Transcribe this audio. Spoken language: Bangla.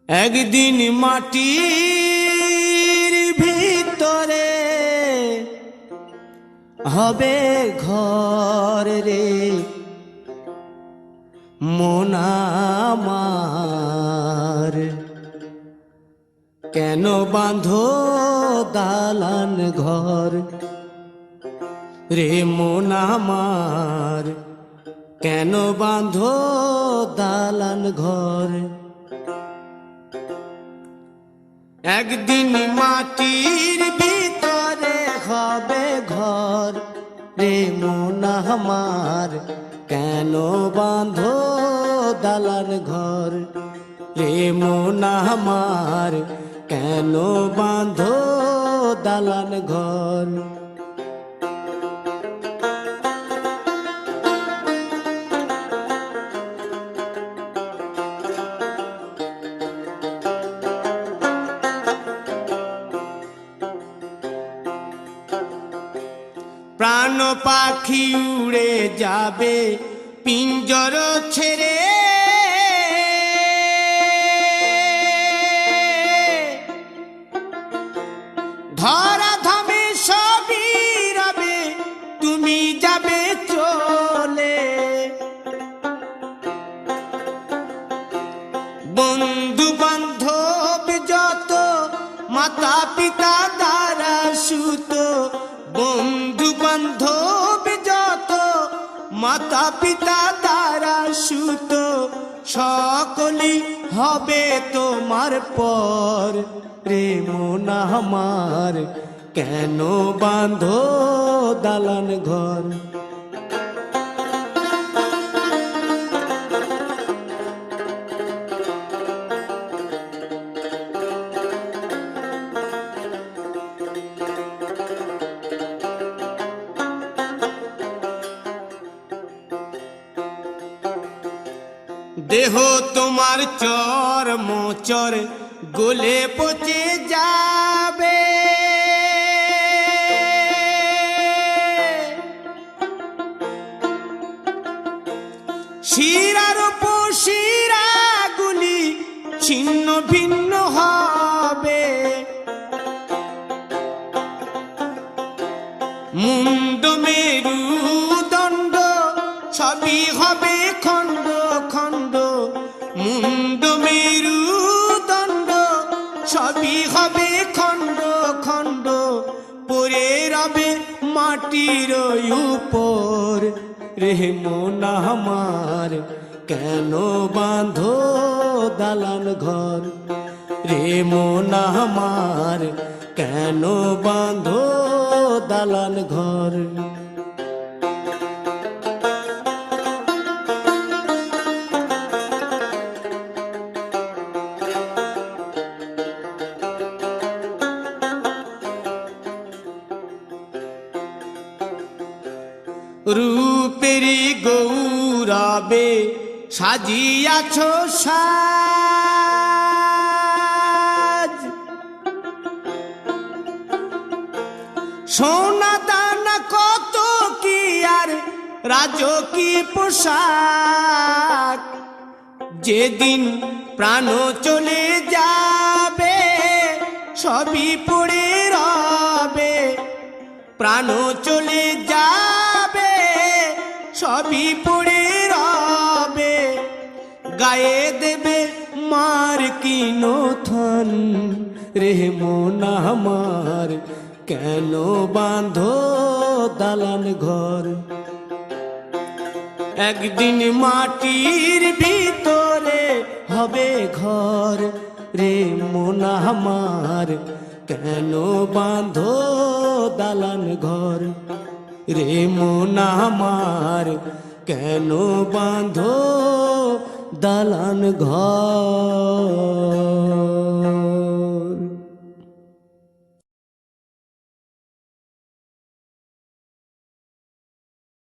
একদিন মাটির ভিতরে হবে ঘর রে মন আমার, কেন বাঁধো দালান ঘর রে মন আমার, কেন বাঁধো দালান ঘর। একদিন মাটির ভিতরে হবে ঘর রে মন আমার, কেন বাঁধো দালান ঘর রে মন আমার, কেন বাঁধো দালান ঘর। প্রাণ পাখি উড়ে যাবে পিঞ্জর ছেড়ে, ধরা ধামে সবই রবে তুমি যাবে চলে। বন্ধু বান্ধব যত মাতা পিতা দ্বারা সুত, বন্ধু বান্ধব যত মাতা পিতা দ্বারা সুত, সকলই হবে তোমার পর রে মন আমার, কেন বাঁধো দালান ঘর। দেহ তোমার চর মোচর গলে পচে যাবে, শিরার উপর শিরাগুলি ছিন্ন ভিন্ন হবে, মুন্ড মেরুদণ্ড সবই হবে খণ্ড খণ্ড, মুন্ড মেরুদণ্ড সবই হবে খণ্ড খণ্ড, পড়ে রবে মাটির উপর রে মন আমার, কেন বাঁধো দালান ঘর রে মন আমার, কেন বাঁধো দালান ঘর। রূপেরি গৌরবে সাজিয়াছ সাজ, সোনা দানা কত কি আর রাজকীয় পোশাক, যেদিন প্রাণ চলে যাবে সবই পড়ে রবে, প্রাণ চলে যাবে সবই পড়ে রবে, গায়ে দেবে মার কিনো থান রে মন আমার, কেন বাঁধো দালান ঘর। একদিন মাটির ভিতরে হবে ঘর রে মন আমার, কেন বাঁধো দালান ঘর রে মন আমার, কেন বাঁধো দালান ঘর।